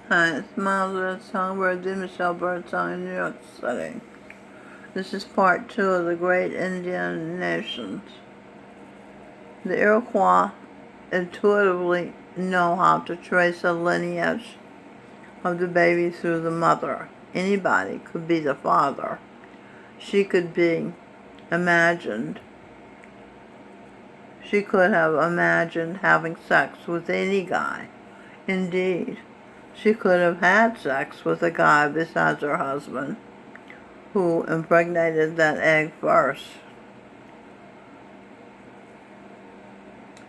Hi, it's Miles Red Songbird, the Michelle Birdsong in New York City. This is part two of the Great Indian Nations. The Iroquois intuitively know how to trace a lineage of the baby through the mother. Anybody could be the father. She could be imagined. She could have imagined having sex with any guy. Indeed, she could have had sex with a guy besides her husband, who impregnated that egg first.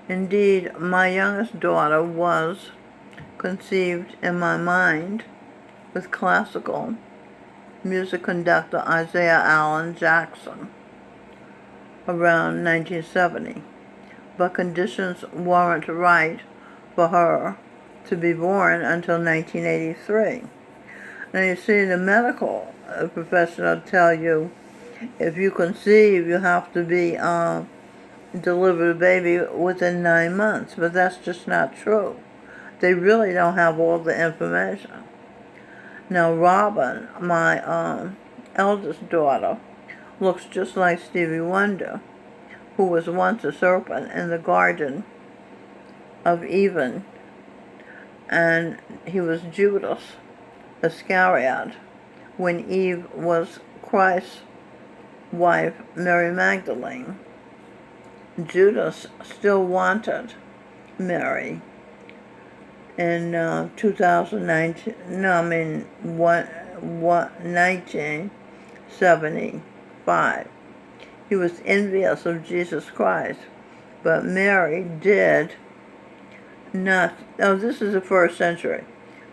Indeed, my youngest daughter was conceived in my mind with classical music conductor Isaiah Allen Jackson around 1970, but conditions weren't right for her to be born until 1983. Now you see, the medical professional tell you if you conceive, you have to be deliver the baby within 9 months, but that's just not true. They really don't have all the information. Now Robin, my eldest daughter, looks just like Stevie Wonder, who was once a serpent in the Garden of Eden, and he was Judas Iscariot when Eve was Christ's wife, Mary Magdalene. Judas still wanted Mary in 1975. He was envious of Jesus Christ, but Mary did not. Oh, this is the first century.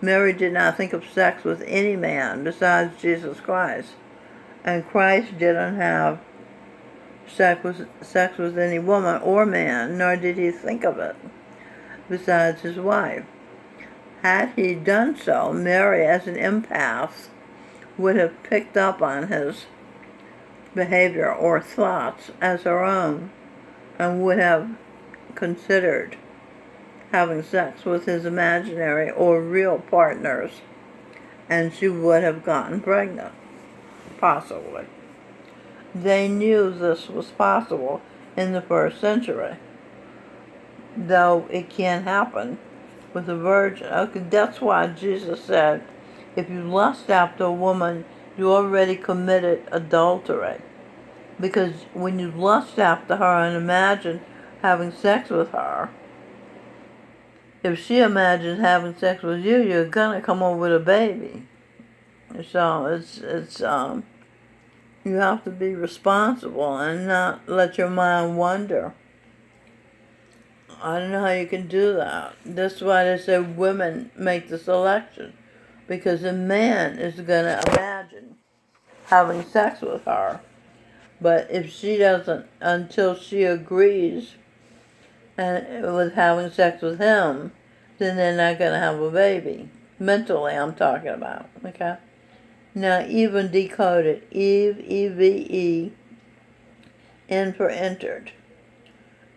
Mary did not think of sex with any man besides Jesus Christ, and Christ didn't have sex with any woman or man, nor did he think of it besides his wife. Had he done so, Mary, as an empath, would have picked up on his behavior or thoughts as her own and would have considered having sex with his imaginary or real partners, and she would have gotten pregnant, possibly. They knew this was possible in the first century, though it can't happen with a virgin. Okay, that's why Jesus said, if you lust after a woman, you already committed adultery. Because when you lust after her and imagine having sex with her, if she imagines having sex with you, you're gonna come up with a baby. So it's you have to be responsible and not let your mind wander. I don't know how you can do that. That's why they say women make the selection, because a man is gonna imagine having sex with her. But if she doesn't, until she agrees and with having sex with him, then they're not gonna have a baby. Mentally, I'm talking about. Okay. Now, even decoded, Eve, E-V-E, N for entered.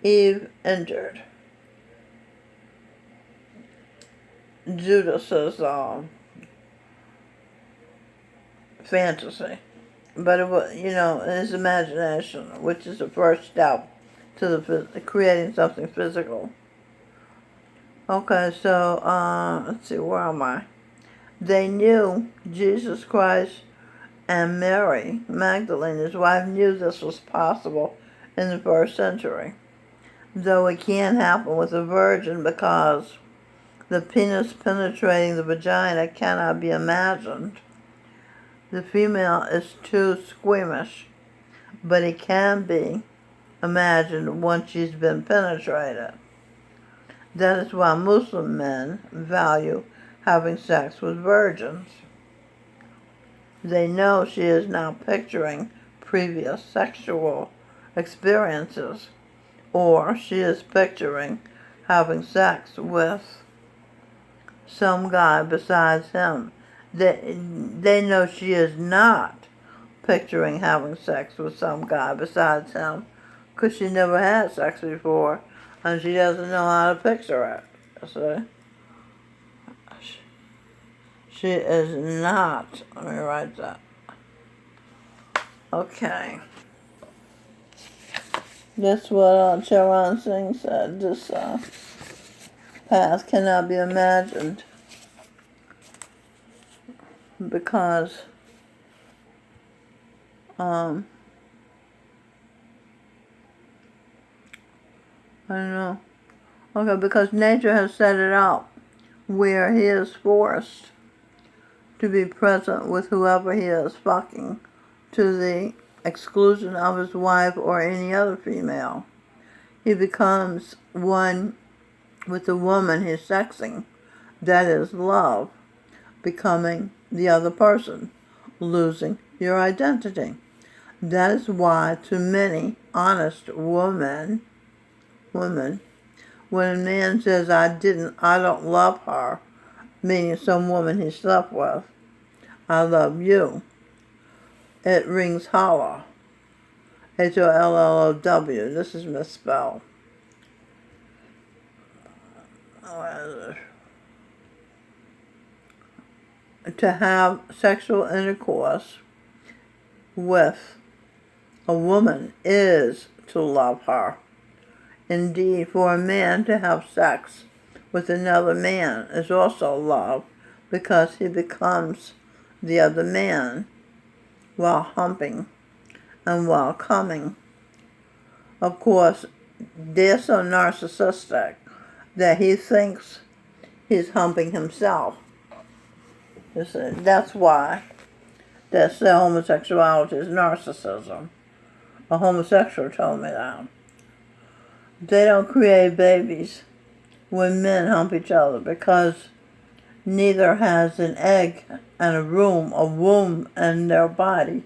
Eve entered Judas's fantasy. But it was, his imagination, which is the first step to the creating something physical. Okay, so let's see, where am I? They knew Jesus Christ and Mary Magdalene, his wife, knew this was possible in the first century, though it can't happen with a virgin because the penis penetrating the vagina cannot be imagined. The female is too squeamish, but it can be imagined once she's been penetrated. That is why Muslim men value having sex with virgins. They know she is now picturing previous sexual experiences, or she is picturing having sex with some guy besides him. They know she is not picturing having sex with some guy besides him, because she never had sex before, and she doesn't know how to picture it. See? She is not. Let me write that. Okay. That's what Charan Singh said. This path cannot be imagined because I don't know. Okay, because nature has set it up where he is forced to be present with whoever he is fucking to the exclusion of his wife or any other female. He becomes one with the woman he's sexing. That is love, becoming the other person, losing your identity. That is why to many honest women, when a man says, I don't love her, meaning some woman he slept with, I love you, it rings hollow. H-O-L-L-O-W. This is misspelled. To have sexual intercourse with a woman is to love her. Indeed, for a man to have sex with another man is also love, because he becomes the other man while humping and while coming. Of course, they're so narcissistic that he thinks he's humping himself. That's why they say homosexuality is narcissism. A homosexual told me that. They don't create babies when men hump each other because neither has an egg and a womb in their body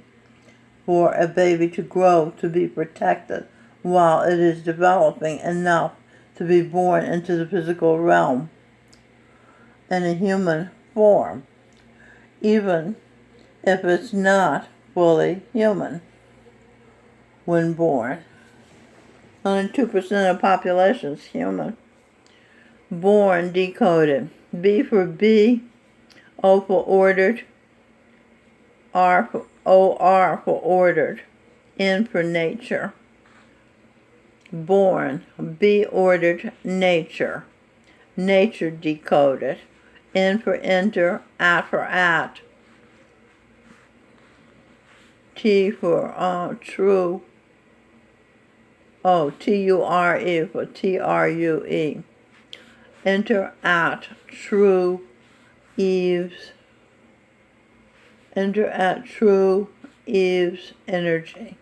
for a baby to grow to be protected while it is developing enough to be born into the physical realm in a human form, even if it's not fully human when born. Only 2% of the population is human. Born decoded. B for B, O for ordered, R for OR for ordered, N for nature. Born, B ordered, nature. Nature decoded. N for enter, at for at. T for true. T-U-R-E for T-R-U-E. Enter at true Eve's. Enter at true Eve's energy.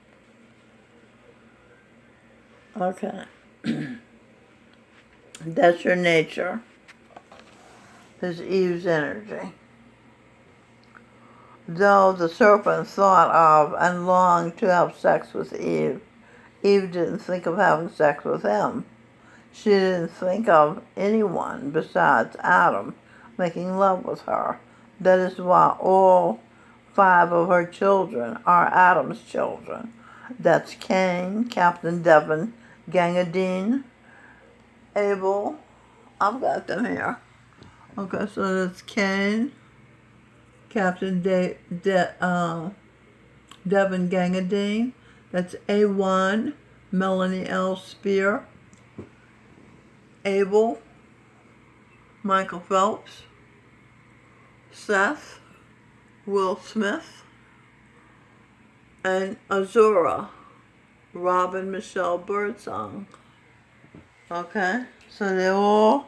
Okay. That's your nature. Is Eve's energy. Though the serpent thought of and longed to have sex with Eve, Eve didn't think of having sex with him. She didn't think of anyone besides Adam making love with her. That is why all 5 of her children are Adam's children. That's Cain, Captain Devon, Gangadine, Abel. I've got them here. Okay, so that's Cain, Captain Devon Gangadine. That's A1, Melanie L. Spear, Abel, Michael Phelps, Seth, Will Smith, and Azura, Robin Michelle Birdsong. Okay, so they all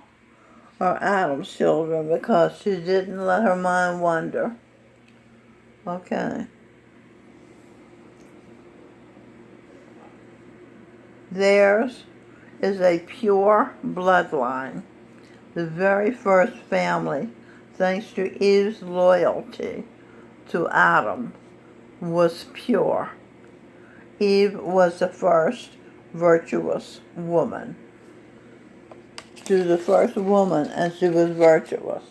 are Adam's children because she didn't let her mind wander. Okay. Theirs is a pure bloodline. The very first family, thanks to Eve's loyalty to Adam, was pure. Eve was the first virtuous woman. She was the first woman and she was virtuous.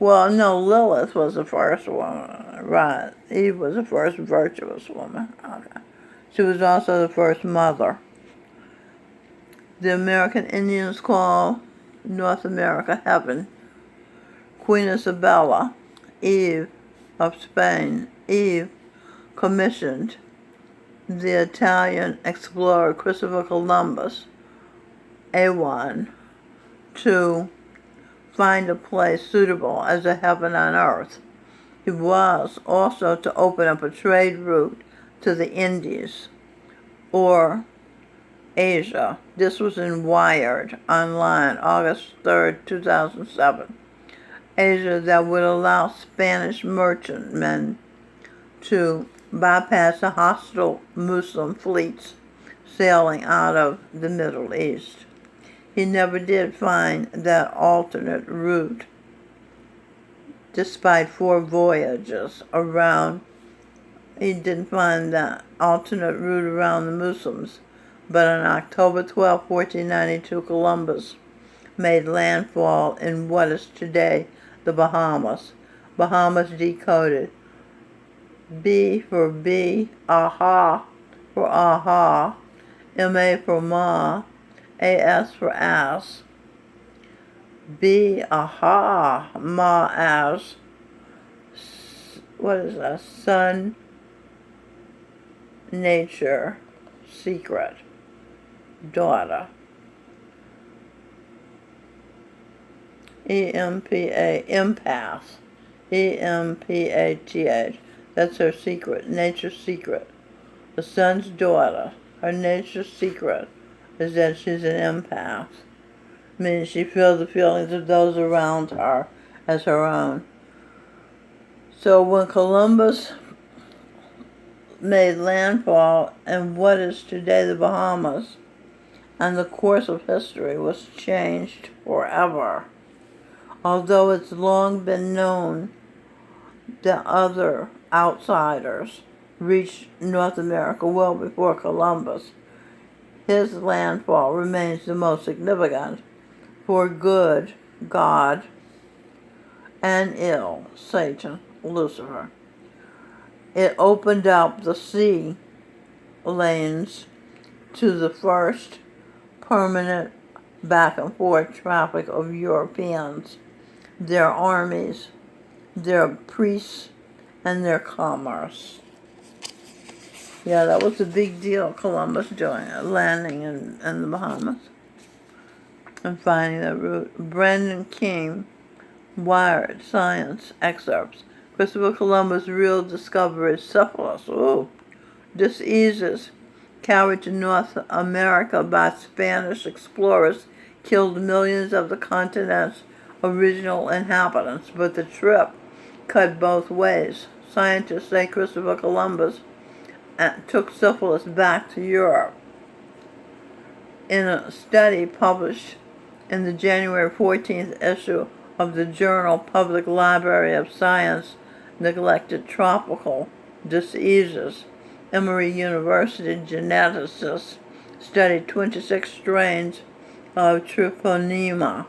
Well, no, Lilith was the first woman, right. Eve was the first virtuous woman. Okay. She was also the first mother. The American Indians call North America heaven. Queen Isabella Eve of Spain, Eve commissioned the Italian explorer Christopher Columbus, A1, to find a place suitable as a heaven on earth. He was also to open up a trade route to the Indies or Asia. This was in Wired Online, August 3rd, 2007. Asia that would allow Spanish merchantmen to bypass the hostile Muslim fleets sailing out of the Middle East. He never did find that alternate route, despite 4 voyages around. He didn't find that alternate route around the Muslims, but on October 12, 1492, Columbus made landfall in what is today the Bahamas. Bahamas decoded: B for B, aha for aha, MA for ma, AS for ass, B, aha, ma, as, what is that, sun, nature, secret, daughter. EMPA, empath, EMPATH, that's her secret, nature's secret. The sun's daughter, her nature's secret is that she's an empath, meaning she feels the feelings of those around her as her own. So when Columbus made landfall in what is today the Bahamas, and the course of history was changed forever. Although it's long been known that other outsiders reached North America well before Columbus, his landfall remains the most significant for good, God, and ill, Satan, Lucifer. It opened up the sea lanes to the first permanent back and forth traffic of Europeans, their armies, their priests, and their commerce. Yeah, that was a big deal, Columbus doing it, landing in the Bahamas and finding that route. Brendan King, Wired Science excerpts. Christopher Columbus' real discovery, syphilis, diseases carried to North America by Spanish explorers, killed millions of the continent's original inhabitants, but the trip cut both ways. Scientists say Christopher Columbus took syphilis back to Europe. In a study published in the January 14th issue of the journal Public Library of Science, Neglected Tropical Diseases, Emory University geneticists studied 26 strains of Treponema,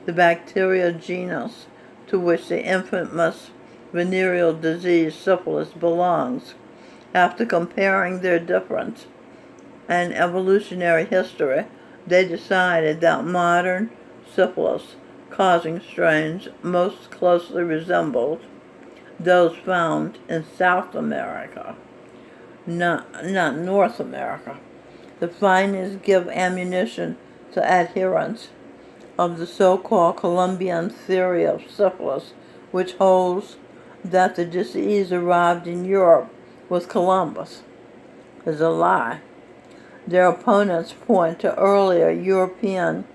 the bacteria genus to which the infamous venereal disease syphilis belongs. After comparing their difference and evolutionary history, they decided that modern syphilis-causing strains most closely resembled those found in South America, not North America. The findings give ammunition to adherents of the so-called Columbian theory of syphilis, which holds that the disease arrived in Europe with Columbus, is a lie. Their opponents point to earlier European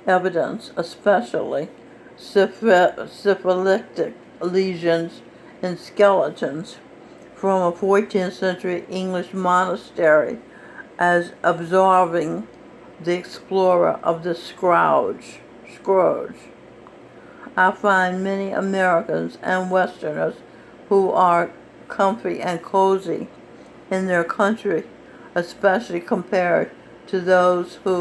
evidence, especially syphilitic lesions in skeletons from a 14th century English monastery, as absolving the explorer of the scourge. I find many Americans and Westerners who are comfy and cozy in their country, especially compared to those who